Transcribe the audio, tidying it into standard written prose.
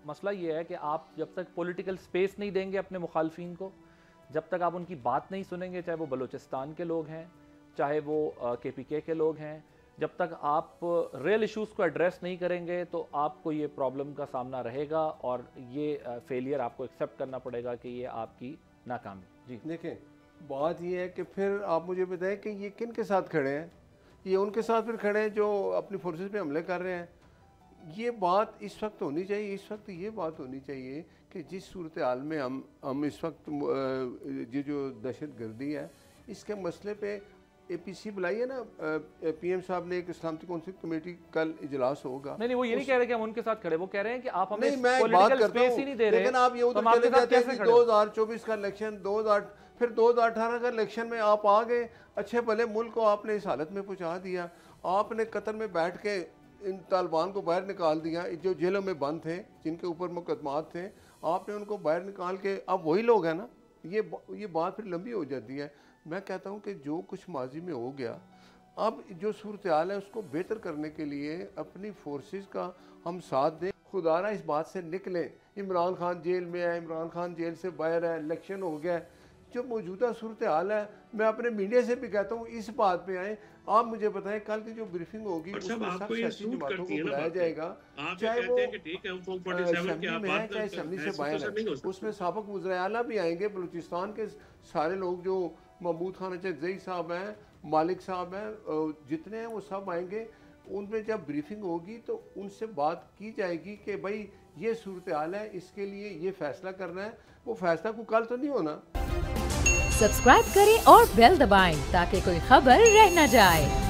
मसला ये है कि आप जब तक पॉलिटिकल स्पेस नहीं देंगे अपने मुखालफिन को, जब तक आप उनकी बात नहीं सुनेंगे, चाहे वो बलूचिस्तान के लोग हैं, चाहे वो KPK के लोग हैं, जब तक आप रियल इश्यूज़ को एड्रेस नहीं करेंगे तो आपको ये प्रॉब्लम का सामना रहेगा और ये फेलियर आपको एक्सेप्ट करना पड़ेगा कि ये आपकी नाकामी। जी देखें, बात ये है कि फिर आप मुझे बताएं कि ये किन के साथ खड़े हैं? ये उनके साथ फिर खड़े हैं जो अपनी फोर्सेस पे हमले कर रहे हैं। ये बात इस वक्त होनी चाहिए, इस वक्त ये बात होनी चाहिए कि जिस सूरत हाल में हम इस वक्त ये जो दहशत गर्दी है इसके मसले पे APC बुलाई है ना, PM साहब ने एक इस्लामिक कौंसिल कमेटी कल इजलास होगा। नहीं, वो ये नहीं कह रहे कि हम उनके साथ खड़े, वो कह रहे हैं कि आप हमें मैं बात करता हूं, ही नहीं दे रहे। लेकिन आप ये उधर चले जाते हैं कि 2024 का इलेक्शन, 2018 का इलेक्शन में आप आ गए, अच्छे भले मुल्क को आपने इस हालत में पहुंचा दिया। आपने कतर में बैठ के इन तालिबान को बाहर निकाल दिया, जो जेलों में बंद थे, जिनके ऊपर मुकदमात थे, आपने उनको बाहर निकाल के, अब वही लोग हैं ना, ये बात फिर लंबी हो जाती है। मैं कहता हूं कि जो कुछ माजी में हो गया, अब जो सूरत हाल है उसको बेहतर करने के लिए अपनी फोर्सेस का हम साथ दें। खुदारा इस बात से निकलें, इमरान खान जेल में है, इमरान खान जेल से बाहर है, इलेक्शन हो गया, जो मौजूदा सूरत हाल है, मैं अपने मीडिया से भी कहता हूँ इस बात पे आए। आप मुझे बताएं कल की जो ब्रीफिंग होगी उसमें सब सियासी जमातों को बुलाया जाएगा, चाहे वो असेंबली में है चाहे असेंबली से बाहर है, उसमें साबिक वज़ीर आला भी आएंगे, बलूचिस्तान के सारे लोग जो महमूद खान जई साहब हैं, मालिक साहब हैं, जितने हैं वो सब आएंगे। उनमें जब ब्रीफिंग होगी तो उनसे बात की जाएगी कि भाई ये सूरत हाल है, इसके लिए ये फैसला करना है। वो फैसला को कल तो नहीं होना। सब्सक्राइब करें और बेल दबाएं ताकि कोई खबर रह न जाए।